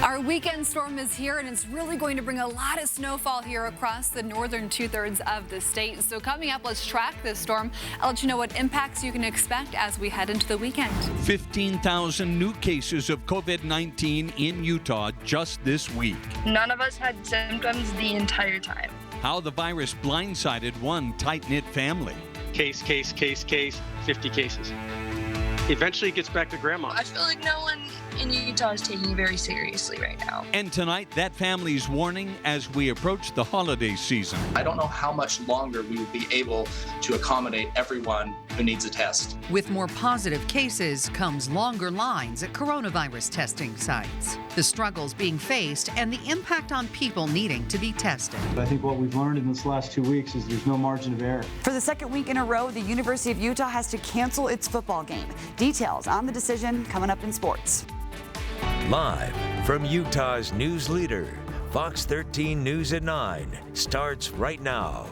Our weekend storm is here, and it's really going to bring a lot of snowfall here across the northern two-thirds of the state. So coming up, let's track this storm. I'll let you know what impacts you can expect as we head into the weekend. 15,000 new cases of COVID-19 in Utah just this week. None of us had symptoms the entire time. How the virus blindsided one tight-knit family. Case, 50 cases. Eventually it gets back to grandma. I feel like no one in Utah is taking it very seriously right now. And tonight, that family's warning as we approach the holiday season. I don't know how much longer we will be able to accommodate everyone who needs a test. With more positive cases comes longer lines at coronavirus testing sites. The struggles being faced and the impact on people needing to be tested. I think what we've learned in this last 2 weeks is there's no margin of error. For the second week in a row, the University of Utah has to cancel its football game. Details on the decision coming up in sports. Live from Utah's news leader, Fox 13 News at 9 starts right now.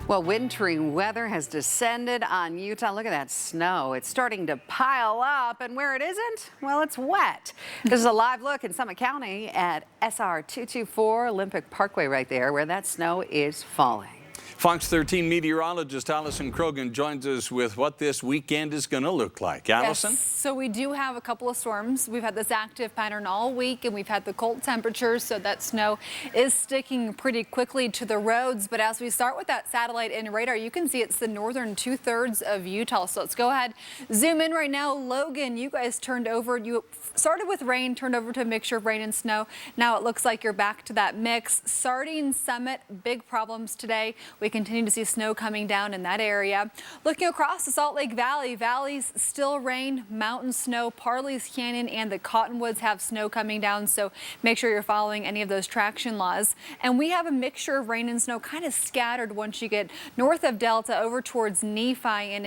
Well, wintry weather has descended on Utah. Look at that snow. It's starting to pile up, and where it isn't, well, it's wet. This is a live look in Summit County at SR 224 Olympic Parkway right there, where that snow is falling. Fox 13 meteorologist Allison Krogan joins us with what this weekend is going to look like. Allison? Yes, so we do have a couple of storms. We've had this active pattern all week, and we've had the cold temperatures, so that snow is sticking pretty quickly to the roads. But as we start with that satellite and radar, you can see it's the northern two-thirds of Utah. So let's go ahead, zoom in right now. Logan, you guys turned over. You started with rain, turned over to a mixture of rain and snow. Now it looks like you're back to that mix. Sardine Summit, big problems today. We continue to see snow coming down in that area. Looking across the Salt Lake Valley, valleys still rain, mountain snow, Parley's Canyon and the Cottonwoods have snow coming down, so make sure you're following any of those traction laws. And we have a mixture of rain and snow kind of scattered once you get north of Delta over towards Nephi and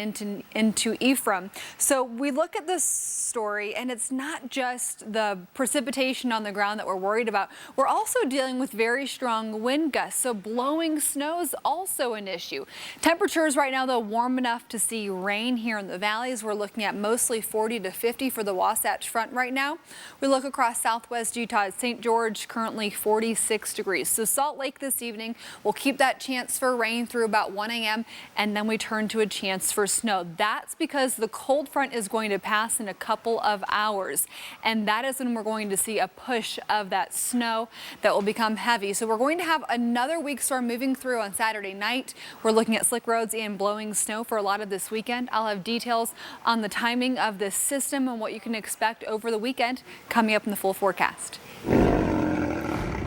into Ephraim. So we look at this story, and it's not just the precipitation on the ground that we're worried about. We're also dealing with very strong wind gusts, so blowing snow is also an issue. Temperatures right now, though, warm enough to see rain here in the valleys. We're looking at mostly 40 to 50 for the Wasatch Front right now. We look across southwest Utah at St. George, currently 46 degrees. So Salt Lake this evening, we'll keep that chance for rain through about 1 a.m. and then we turn to a chance for snow. That's because the cold front is going to pass in a couple of hours, and that is when we're going to see a push of that snow that will become heavy. So we're going to have another weak storm moving through on Saturday night. We're looking at slick roads and blowing snow for a lot of this weekend. I'll have details on the timing of this system and what you can expect over the weekend coming up in the full forecast.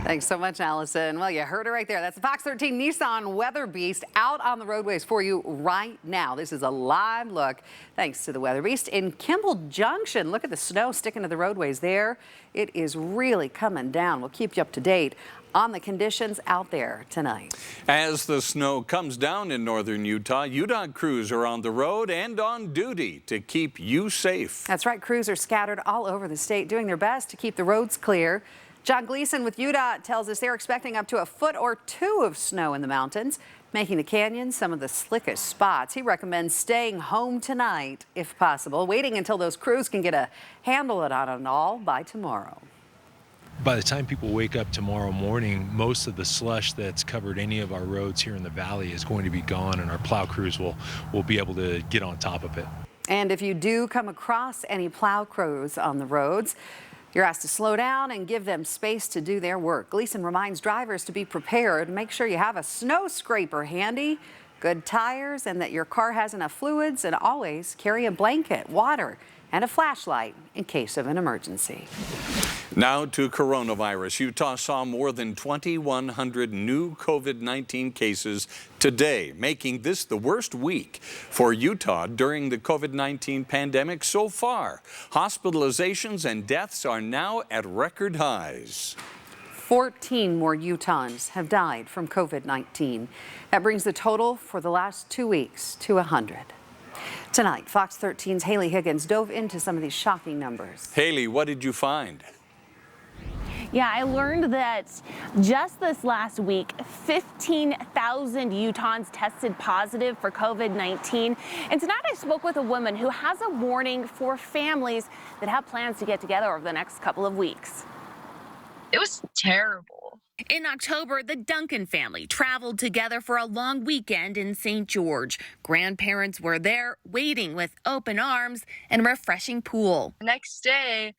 Thanks so much, Allison. Well, you heard it right there. That's the Fox 13 Nissan Weather Beast out on the roadways for you right now. This is a live look thanks to the Weather Beast in Kimball Junction. Look at the snow sticking to the roadways there. It is really coming down. We'll keep you up to date on the conditions out there tonight. As the snow comes down in northern Utah, UDOT crews are on the road and on duty to keep you safe. That's right. Crews are scattered all over the state doing their best to keep the roads clear. John Gleason with UDOT tells us they're expecting up to a foot or two of snow in the mountains, making the canyons some of the slickest spots. He recommends staying home tonight if possible, waiting until those crews can get a handle on it all by tomorrow. By the time people wake up tomorrow morning, most of the slush that's covered any of our roads here in the valley is going to be gone, and our plow crews will be able to get on top of it. And if you do come across any plow crews on the roads, you're asked to slow down and give them space to do their work. Gleason reminds drivers to be prepared. Make sure you have a snow scraper handy, good tires, and that your car has enough fluids, and always carry a blanket, water, and a flashlight in case of an emergency. Now to coronavirus. Utah saw more than 2,100 new COVID-19 cases today, making this the worst week for Utah during the COVID-19 pandemic so far. Hospitalizations and deaths are now at record highs. 14 more Utahns have died from COVID-19. That brings the total for the last 2 weeks to 100. Tonight, Fox 13's Haley Higgins dove into some of these shocking numbers. Haley, what did you find? Yeah, I learned that just this last week, 15,000 Utahns tested positive for COVID-19. And tonight I spoke with a woman who has a warning for families that have plans to get together over the next couple of weeks. It was terrible. In October, the Duncan family traveled together for a long weekend in St. George. Grandparents were there waiting with open arms and a refreshing pool. The next day,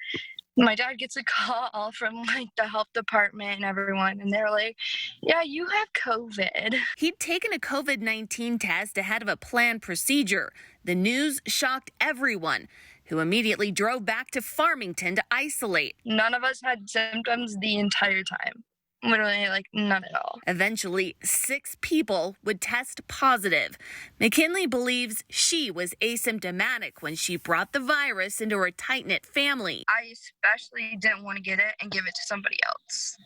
my dad gets a call from the health department and everyone, and they're like, yeah, you have COVID. He'd taken a COVID-19 test ahead of a planned procedure. The news shocked everyone, who immediately drove back to Farmington to isolate. None of us had symptoms the entire time. Literally, none at all. Eventually, 6 people would test positive. McKinley believes she was asymptomatic when she brought the virus into her tight-knit family. I especially didn't want to get it and give it to somebody else.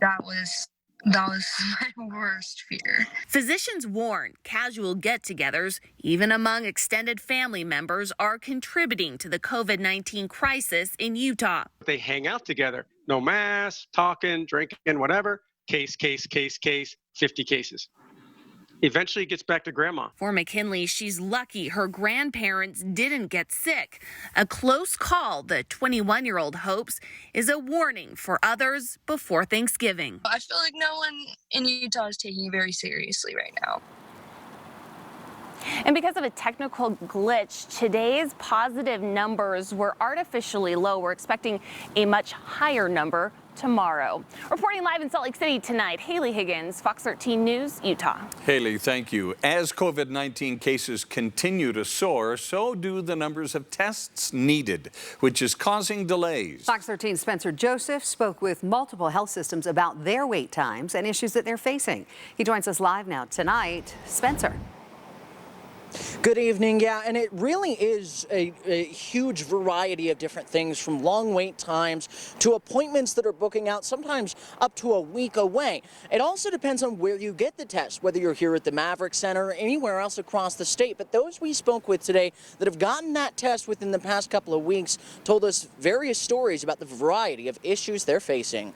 That was my worst fear. Physicians warn casual get-togethers, even among extended family members, are contributing to the COVID-19 crisis in Utah. They hang out together. No mask, talking, drinking, whatever. Case, 50 cases. Eventually it gets back to grandma. For McKinley, she's lucky her grandparents didn't get sick. A close call, the 21-year-old hopes, is a warning for others before Thanksgiving. I feel like no one in Utah is taking it very seriously right now. And because of a technical glitch, today's positive numbers were artificially low. We're expecting a much higher number tomorrow. Reporting live in Salt Lake City tonight, Haley Higgins, Fox 13 News, Utah. Haley, thank you. As COVID-19 cases continue to soar, so do the numbers of tests needed, which is causing delays. Fox 13's Spencer Joseph spoke with multiple health systems about their wait times and issues that they're facing. He joins us live now tonight. Spencer. Good evening. Yeah, and it really is a huge variety of different things, from long wait times to appointments that are booking out sometimes up to a week away. It also depends on where you get the test, whether you're here at the Maverick Center or anywhere else across the state. But those we spoke with today that have gotten that test within the past couple of weeks told us various stories about the variety of issues they're facing.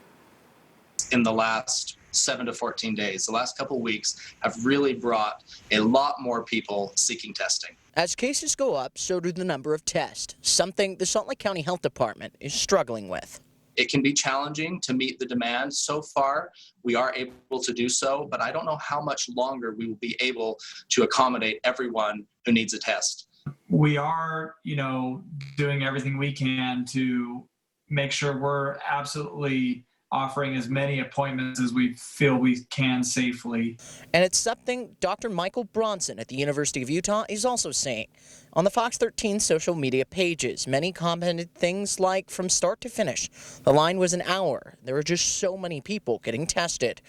In the last 7 to 14 days, the last couple weeks have really brought a lot more people seeking testing. As cases go up, so do the number of tests, something the Salt Lake County Health Department is struggling with. It can be challenging to meet the demand. So far, we are able to do so, but I don't know how much longer we will be able to accommodate everyone who needs a test. We are, doing everything we can to make sure we're absolutely offering as many appointments as we feel we can safely. And it's something Dr. Michael Bronson at the University of Utah is also saying. On the Fox 13 social media pages, many commented things like, from start to finish, the line was an hour. There were just so many people getting tested.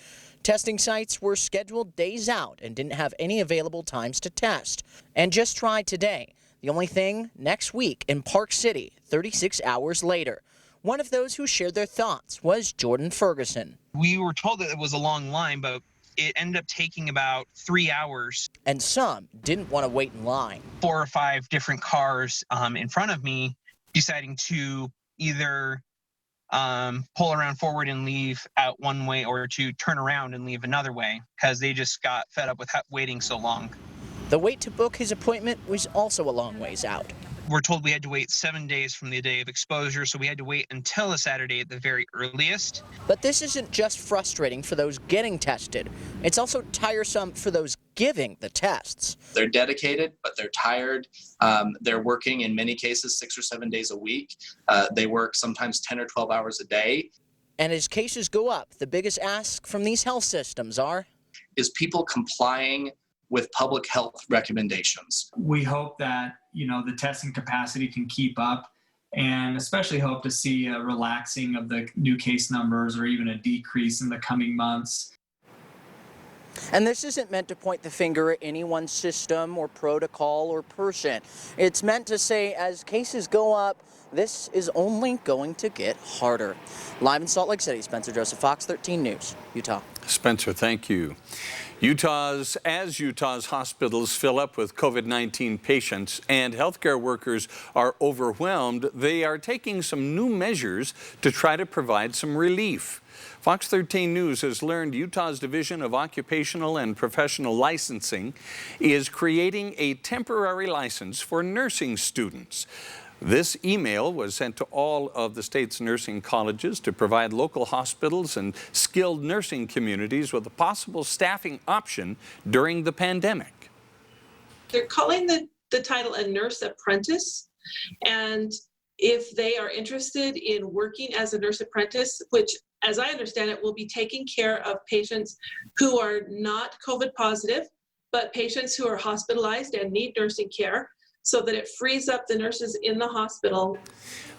Testing sites were scheduled days out and didn't have any available times to test. And just try today. The only thing, next week in Park City, 36 hours later. One of those who shared their thoughts was Jordan Ferguson. We were told that it was a long line, but it ended up taking about 3 hours. And some didn't want to wait in line. 4 or 5 different cars in front of me deciding to either pull around forward and leave out one way, or to turn around and leave another way, because they just got fed up with waiting so long. The wait to book his appointment was also a long ways out. We're told we had to wait 7 days from the day of exposure, so we had to wait until a Saturday at the very earliest. But this isn't just frustrating for those getting tested. It's also tiresome for those giving the tests. They're dedicated, but they're tired. They're working in many cases 6 or 7 days a week. They work sometimes 10 or 12 hours a day. And as cases go up, the biggest ask from these health systems is people complying with public health recommendations. We hope that, the testing capacity can keep up, and especially hope to see a relaxing of the new case numbers or even a decrease in the coming months. And this isn't meant to point the finger at any one system or protocol or person. It's meant to say, as cases go up, this is only going to get harder. Live in Salt Lake City, Spencer Joseph, Fox 13 News, Utah. Spencer, thank you. Utah's hospitals fill up with COVID-19 patients and healthcare workers are overwhelmed, they are taking some new measures to try to provide some relief. Fox 13 News has learned Utah's Division of Occupational and Professional Licensing is creating a temporary license for nursing students. This email was sent to all of the state's nursing colleges to provide local hospitals and skilled nursing communities with a possible staffing option during the pandemic. They're calling the title a nurse apprentice, and if they are interested in working as a nurse apprentice, which as I understand it will be taking care of patients who are not COVID positive, but patients who are hospitalized and need nursing care, so that it frees up the nurses in the hospital.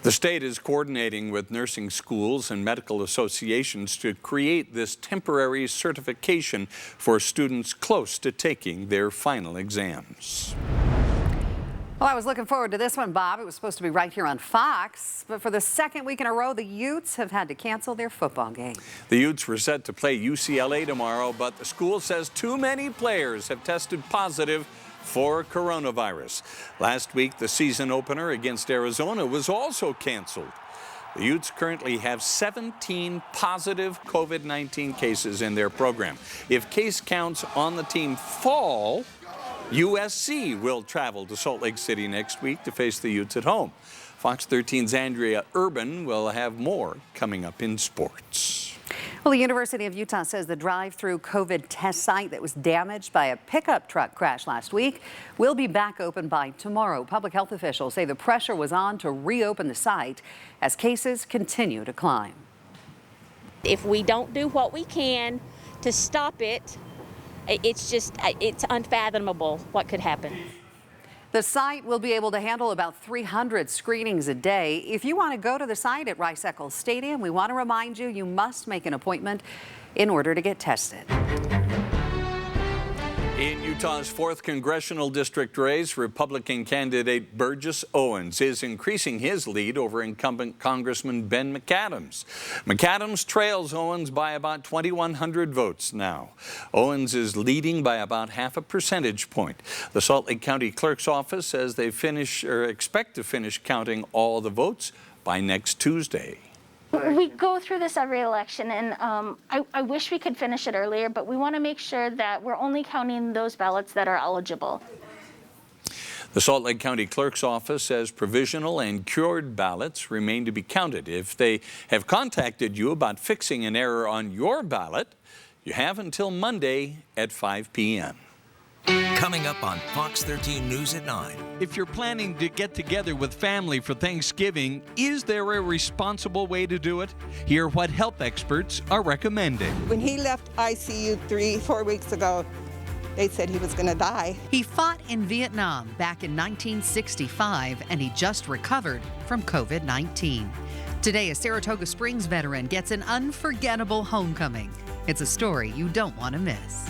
The state is coordinating with nursing schools and medical associations to create this temporary certification for students close to taking their final exams. Well, I was looking forward to this one, Bob. It was supposed to be right here on Fox, but for the second week in a row, the Utes have had to cancel their football game. The Utes were set to play UCLA tomorrow, but the school says too many players have tested positive for coronavirus. Last week, the season opener against Arizona was also canceled. The Utes currently have 17 positive COVID-19 cases in their program. If case counts on the team fall, USC will travel to Salt Lake City next week to face the Utes at home. Fox 13's Andrea Urban will have more coming up in sports. Well, the University of Utah says the drive-through COVID test site that was damaged by a pickup truck crash last week will be back open by tomorrow. Public health officials say the pressure was on to reopen the site as cases continue to climb. If we don't do what we can to stop it, it's unfathomable what could happen. The site will be able to handle about 300 screenings a day. If you want to go to the site at Rice-Eccles Stadium, we want to remind you, you must make an appointment in order to get tested. In Utah's 4th congressional district race, Republican candidate Burgess Owens is increasing his lead over incumbent Congressman Ben McAdams. McAdams trails Owens by about 2,100 votes now. Owens is leading by about half a percentage point. The Salt Lake County Clerk's office says they expect to finish counting all the votes by next Tuesday. We go through this every election, and I wish we could finish it earlier, but we want to make sure that we're only counting those ballots that are eligible. The Salt Lake County Clerk's office says provisional and cured ballots remain to be counted. If they have contacted you about fixing an error on your ballot, you have until Monday at 5 p.m. Coming up on Fox 13 News at 9. If you're planning to get together with family for Thanksgiving, is there a responsible way to do it? Hear what health experts are recommending. When he left ICU 3-4 weeks ago, they said he was going to die. He fought in Vietnam back in 1965, and he just recovered from COVID-19. Today, a Saratoga Springs veteran gets an unforgettable homecoming. It's a story you don't want to miss.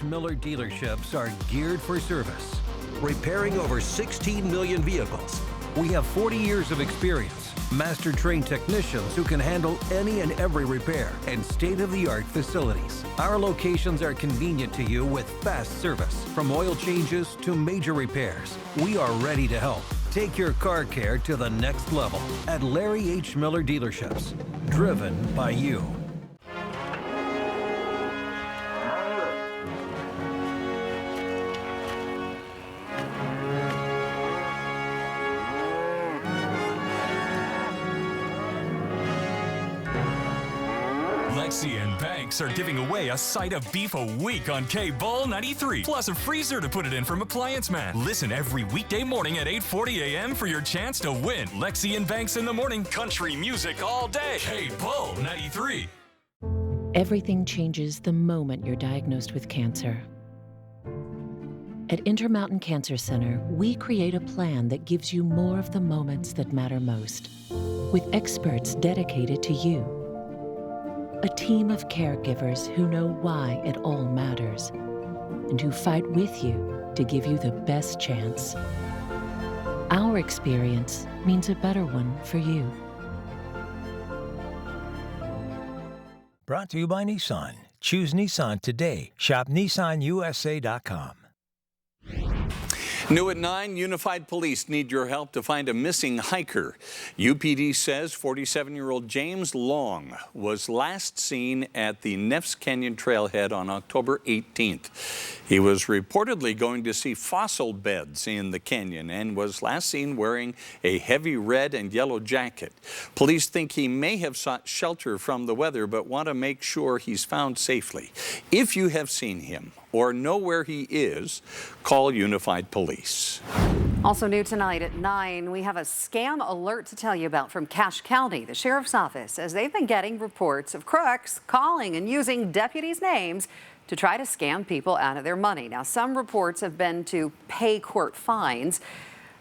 Miller dealerships are geared for service, repairing over 16 million vehicles. We have 40 years of experience, master trained technicians who can handle any and every repair, and state-of-the-art facilities. Our locations are convenient to you with fast service, from oil changes to major repairs. We are ready to help. Take your car care to the next level at Larry H. Miller dealerships, driven by you. Lexi and Banks are giving away a side of beef a week on K-Ball 93, plus a freezer to put it in from Appliance Man. Listen every weekday morning at 8:40 a.m. for your chance to win. Lexi and Banks in the morning, country music all day. K-Ball 93. Everything changes the moment you're diagnosed with cancer. At Intermountain Cancer Center, we create a plan that gives you more of the moments that matter most, with experts dedicated to you. A team of caregivers who know why it all matters and who fight with you to give you the best chance. Our experience means a better one for you. Brought to you by Nissan. Choose Nissan today. Shop NissanUSA.com. New at 9, Unified Police need your help to find a missing hiker. UPD says 47-year-old James Long was last seen at the Neffs Canyon trailhead on October 18th. He was reportedly going to see fossil beds in the canyon and was last seen wearing a heavy red and yellow jacket. Police think he may have sought shelter from the weather but want to make sure he's found safely. If you have seen him or know where he is, call Unified Police. Also new tonight at 9, we have a scam alert to tell you about from Cache County. The Sheriff's Office says they've been getting reports of crooks calling and using deputies' names to try to scam people out of their money. Now, some reports have been to pay court fines.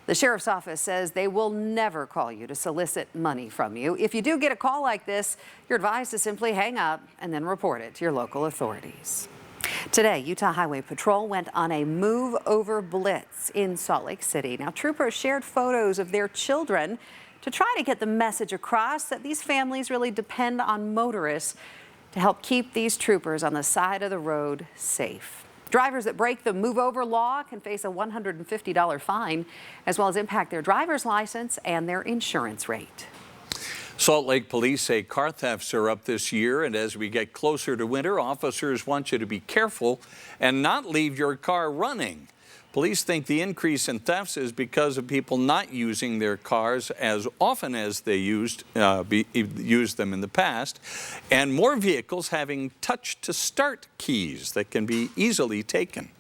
The Sheriff's Office says they will never call you to solicit money from you. If you do get a call like this, you're advised to simply hang up and then report it to your local authorities. Today, Utah Highway Patrol went on a move-over blitz in Salt Lake City. Now, troopers shared photos of their children to try to get the message across that these families really depend on motorists to help keep these troopers on the side of the road safe. Drivers that break the move-over law can face a $150 fine, as well as impact their driver's license and their insurance rate. Salt Lake Police say car thefts are up this year, and as we get closer to winter, officers want you to be careful and not leave your car running. Police think the increase in thefts is because of people not using their cars as often as they used them in the past, and more vehicles having touch-to-start keys that can be easily taken.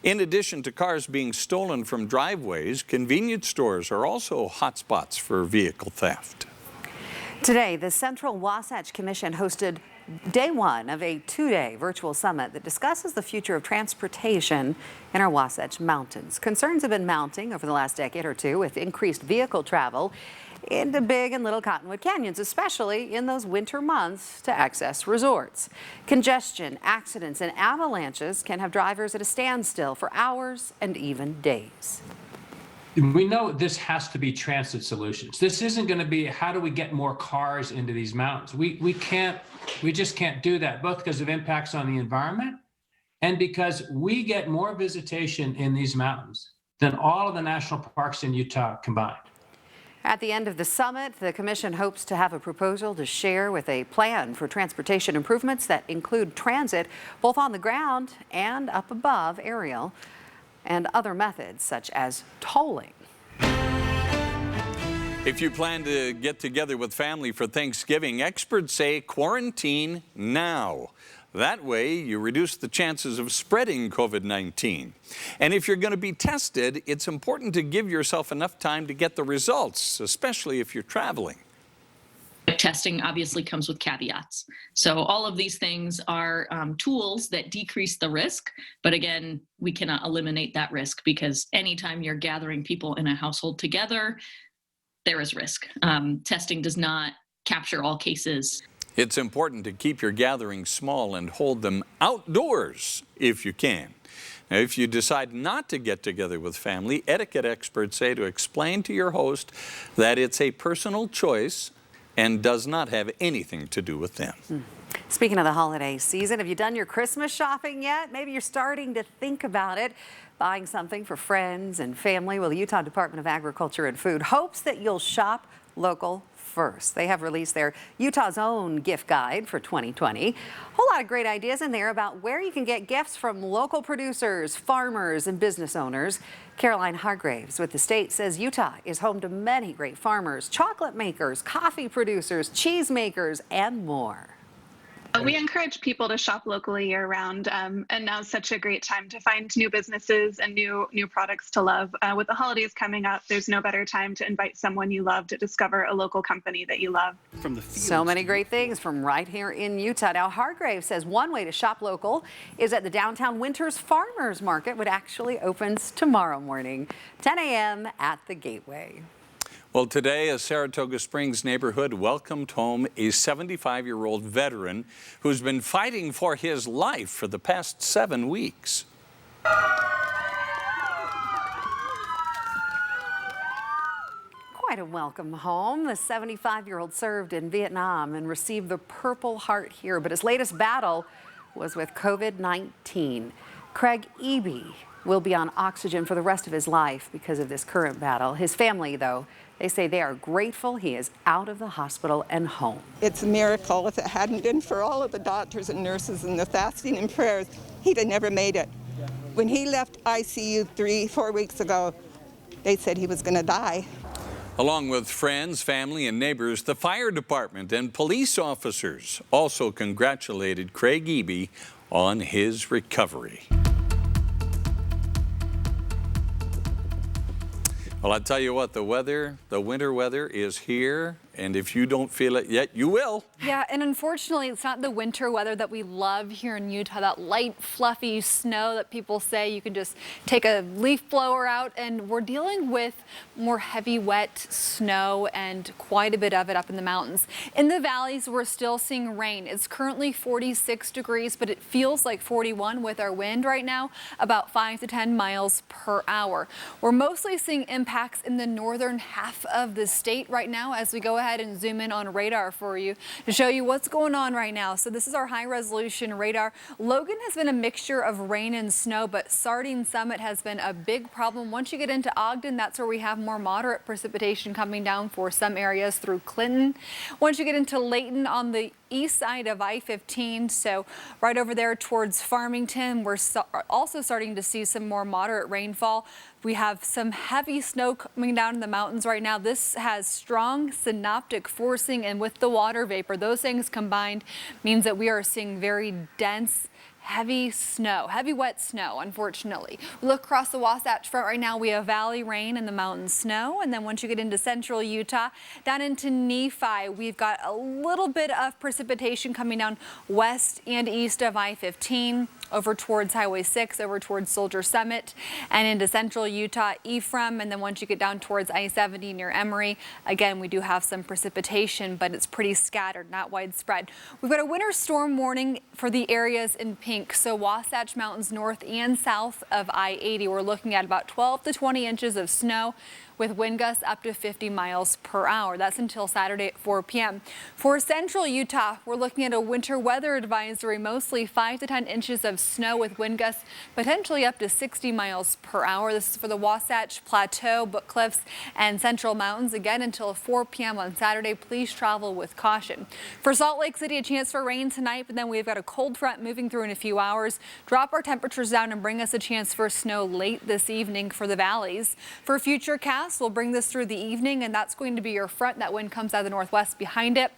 In addition to cars being stolen from driveways, convenience stores are also hotspots for vehicle theft. Today, the Central Wasatch Commission hosted day one of a two-day virtual summit that discusses the future of transportation in our Wasatch Mountains. Concerns have been mounting over the last decade or two with increased vehicle travel into Big and Little Cottonwood Canyons, especially in those winter months to access resorts. Congestion, accidents, and avalanches can have drivers at a standstill for hours and even days. We know this has to be transit solutions. This isn't going to be how do we get more cars into these mountains. We just can't do that, both because of impacts on the environment and because we get more visitation in these mountains than all of the national parks in Utah combined. At the end of the summit, the commission hopes to have a proposal to share with a plan for transportation improvements that include transit both on the ground and up above aerial, and other methods such as tolling. If you plan to get together with family for Thanksgiving, experts say quarantine now. That way, you reduce the chances of spreading COVID-19. And if you're going to be tested, it's important to give yourself enough time to get the results, especially if you're traveling. Testing obviously comes with caveats. So all of these things are tools that decrease the risk. But again, we cannot eliminate that risk because anytime you're gathering people in a household together, there is risk. Testing does not capture all cases. It's important to keep your gatherings small and hold them outdoors if you can. Now, if you decide not to get together with family, etiquette experts say to explain to your host that it's a personal choice and does not have anything to do with them. Speaking of the holiday season, have you done your Christmas shopping yet? Maybe you're starting to think about it, buying something for friends and family. Well, the Utah Department of Agriculture and Food hopes that you'll shop local first. They have released their Utah's own gift guide for 2020. A whole lot of great ideas in there about where you can get gifts from local producers, farmers, and business owners. Caroline Hargraves with the state says Utah is home to many great farmers, chocolate makers, coffee producers, cheese makers, and more. We encourage people to shop locally year-round, and now's such a great time to find new businesses and new products to love. With the holidays coming up, there's no better time to invite someone you love to discover a local company that you love. So many great things from right here in Utah. Now, Hargrave says one way to shop local is at the downtown Winters Farmers Market, which actually opens tomorrow morning, 10 a.m. at the Gateway. Well, today, a Saratoga Springs neighborhood welcomed home a 75-year-old veteran who's been fighting for his life for the past 7 weeks. Quite a welcome home. The 75-year-old served in Vietnam and received the Purple Heart here, but his latest battle was with COVID-19. Craig Eby will be on oxygen for the rest of his life because of this current battle. His family, though, they say they are grateful he is out of the hospital and home. It's a miracle. If it hadn't been for all of the doctors and nurses and the fasting and prayers, he'd have never made it. When he left ICU 3-4 weeks ago, they said he was going to die. Along with friends, family, and neighbors, the fire department and police officers also congratulated Craig Eby on his recovery. Well, I tell you what, the winter weather is here, and if you don't feel it yet, you will. Yeah, and unfortunately, it's not the winter weather that we love here in Utah, that light, fluffy snow that people say you can just take a leaf blower out, and we're dealing with more heavy, wet snow and quite a bit of it up in the mountains. In the valleys, we're still seeing rain. It's currently 46 degrees, but it feels like 41 with our wind right now, about 5 to 10 miles per hour. We're mostly seeing impacts in the northern half of the state right now as we go ahead and zoom in on radar for you to show you what's going on right now. So this is our high resolution radar. Logan has been a mixture of rain and snow, but Sardine Summit has been a big problem. Once you get into Ogden, that's where we have more moderate precipitation coming down for some areas through Clinton. Once you get into Layton on the east side of I-15, so right over there towards Farmington, we're also starting to see some more moderate rainfall. We have some heavy snow coming down in the mountains right now. This has strong synoptic forcing, and with the water vapor, those things combined means that we are seeing very dense, heavy snow, heavy wet snow, unfortunately. We look across the Wasatch Front right now, we have valley rain and the mountain snow. And then once you get into central Utah, down into Nephi, we've got a little bit of precipitation coming down west and east of I-15. Over towards Highway 6, over towards Soldier Summit, and into central Utah, Ephraim. And then once you get down towards I-70 near Emory, again, we do have some precipitation, but it's pretty scattered, not widespread. We've got a winter storm warning for the areas in pink. So Wasatch Mountains north and south of I-80, we're looking at about 12 to 20 inches of snow, with wind gusts up to 50 miles per hour. That's until Saturday at 4 p.m. For central Utah, we're looking at a winter weather advisory, mostly 5 to 10 inches of snow with wind gusts potentially up to 60 miles per hour. This is for the Wasatch Plateau, Book Cliffs, and Central Mountains. Again, until 4 p.m. on Saturday, please travel with caution. For Salt Lake City, a chance for rain tonight, but then we've got a cold front moving through in a few hours. Drop our temperatures down and bring us a chance for snow late this evening for the valleys. For future casts, we'll bring this through the evening, and that's going to be your front. That wind comes out of the northwest behind it.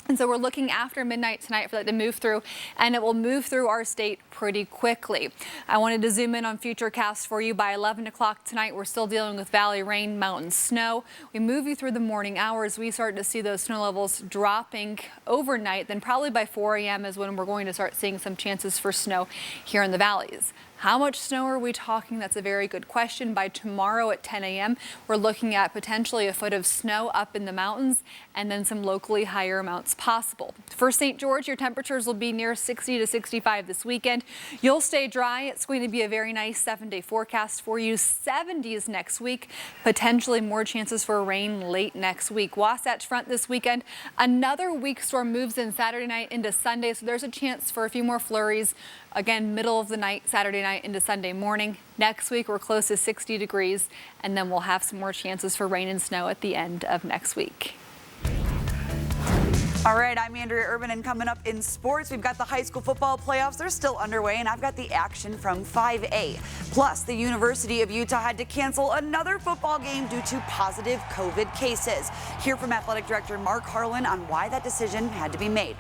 And so we're looking after midnight tonight for that to move through, and it will move through our state pretty quickly. I wanted to zoom in on future casts for you. By 11 o'clock tonight, we're still dealing with valley rain, mountain snow. We move you through the morning hours. We start to see those snow levels dropping overnight. Then probably by 4 a.m. is when we're going to start seeing some chances for snow here in the valleys. How much snow are we talking? That's a very good question. By tomorrow at 10 a.m., we're looking at potentially a foot of snow up in the mountains and then some locally higher amounts possible. For St. George, your temperatures will be near 60 to 65 this weekend. You'll stay dry. It's going to be a very nice 7-day forecast for you. 70s next week, potentially more chances for rain late next week. Wasatch Front this weekend. Another weak storm moves in Saturday night into Sunday, so there's a chance for a few more flurries. Again, middle of the night, Saturday night into Sunday morning. Next week, we're close to 60 degrees, and then we'll have some more chances for rain and snow at the end of next week. All right, I'm Andrea Urban, and coming up in sports, we've got the high school football playoffs. They're still underway, and I've got the action from 5A. Plus, the University of Utah had to cancel another football game due to positive COVID cases. Hear from Athletic Director Mark Harlan on why that decision had to be made.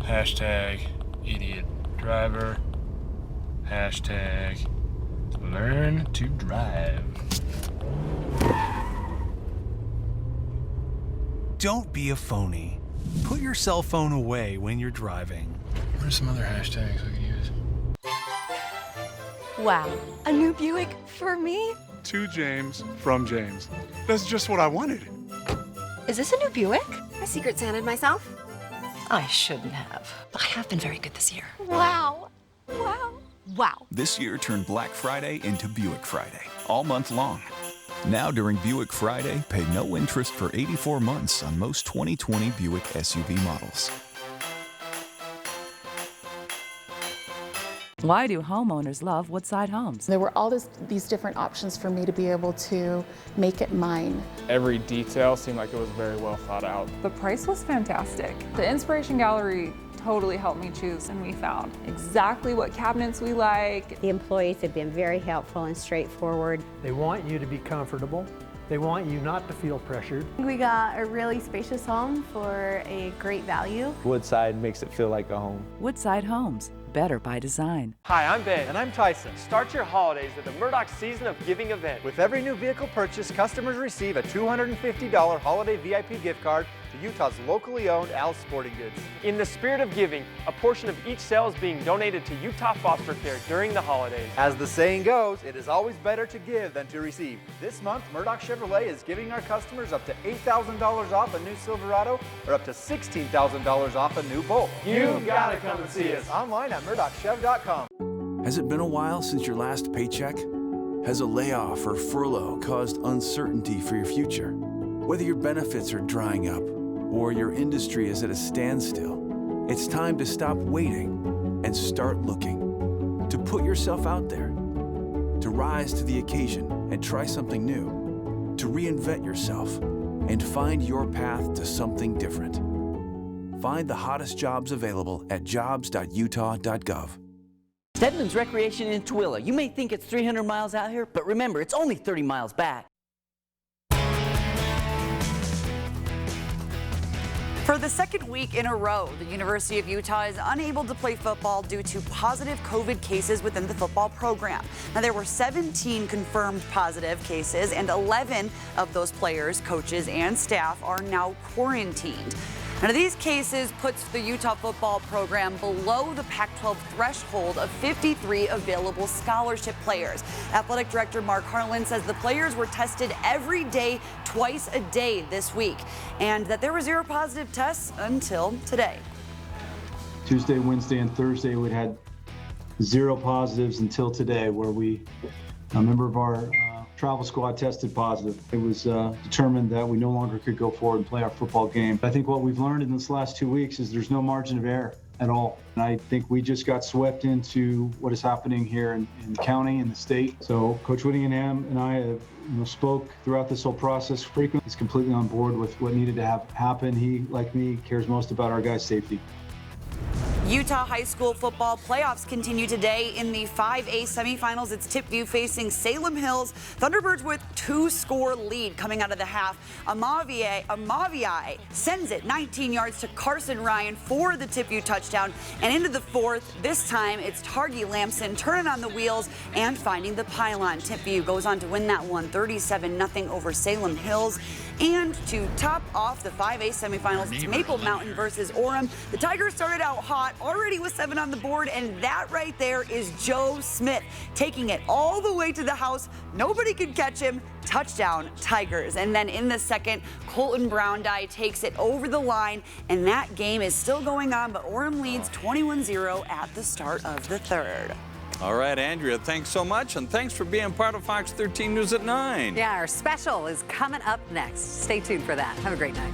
Hashtag idiot driver. Hashtag learn to drive. Don't be a phony. Put your cell phone away when you're driving. What are some other hashtags I could use? Wow, a new Buick for me? To James from James. That's just what I wanted. Is this a new Buick? I Secret Santed myself. I shouldn't have, but I have been very good this year. Wow. Wow. Wow. This year turned Black Friday into Buick Friday, all month long. Now during Buick Friday, pay no interest for 84 months on most 2020 Buick SUV models. Why do homeowners love Woodside Homes? There were all these different options for me to be able to make it mine. Every detail seemed like it was very well thought out. The price was fantastic. The Inspiration Gallery totally helped me choose, and we found exactly what cabinets we like. The employees have been very helpful and straightforward. They want you to be comfortable. They want you not to feel pressured. We got a really spacious home for a great value. Woodside makes it feel like a home. Woodside Homes, better by design. Hi, I'm Ben. And I'm Tyson. Start your holidays at the Murdoch Season of Giving event. With every new vehicle purchase, customers receive a $250 holiday VIP gift card to Utah's locally owned Al's Sporting Goods. In the spirit of giving, a portion of each sale is being donated to Utah Foster Care during the holidays. As the saying goes, it is always better to give than to receive. This month, Murdoch Chevrolet is giving our customers up to $8,000 off a new Silverado or up to $16,000 off a new Bolt. You gotta come and see us online at MurdochChev.com. Has it been a while since your last paycheck? Has a layoff or furlough caused uncertainty for your future? Whether your benefits are drying up or your industry is at a standstill, it's time to stop waiting and start looking. To put yourself out there, to rise to the occasion and try something new, to reinvent yourself and find your path to something different. Find the hottest jobs available at jobs.utah.gov. Stedman's Recreation in Tooele. You may think it's 300 miles out here, but remember, it's only 30 miles back. For the second week in a row, the University of Utah is unable to play football due to positive COVID cases within the football program. Now, there were 17 confirmed positive cases, and 11 of those players, coaches, and staff are now quarantined. Now, these cases puts the Utah football program below the Pac-12 threshold of 53 available scholarship players. Athletic Director Mark Harlan says the players were tested every day, twice a day this week, and that there were 0 positive tests until today. Tuesday, Wednesday, and Thursday, we had 0 positives until today, where a member of our travel squad tested positive. It was determined that we no longer could go forward and play our football game. I think what we've learned in this last 2 weeks is there's no margin of error at all. And I think we just got swept into what is happening here in the county and the state. So Coach Whittingham and I have spoke throughout this whole process frequently. He's completely on board with what needed to happen. He, like me, cares most about our guys' safety. Utah high school football playoffs continue today in the 5A semifinals. It's Tipview facing Salem Hills. Thunderbirds with 2-score lead coming out of the half. Amaviai sends it 19 yards to Carson Ryan for the Tipview touchdown. And into the fourth, this time it's Targi Lamson turning on the wheels and finding the pylon. Tipview goes on to win that one 37-0 over Salem Hills. And to top off the 5A semifinals, it's Maple Mountain versus Orem. The Tigers started out hot, already with 7 on the board, and that right there is Joe Smith taking it all the way to the house. Nobody could catch him. Touchdown, Tigers. And then in the second, Colton Browndye takes it over the line, and that game is still going on, but Orem leads 21-0 at the start of the third. All right, Andrea, thanks so much, and thanks for being part of Fox 13 News at 9. Yeah, our special is coming up next. Stay tuned for that. Have a great night.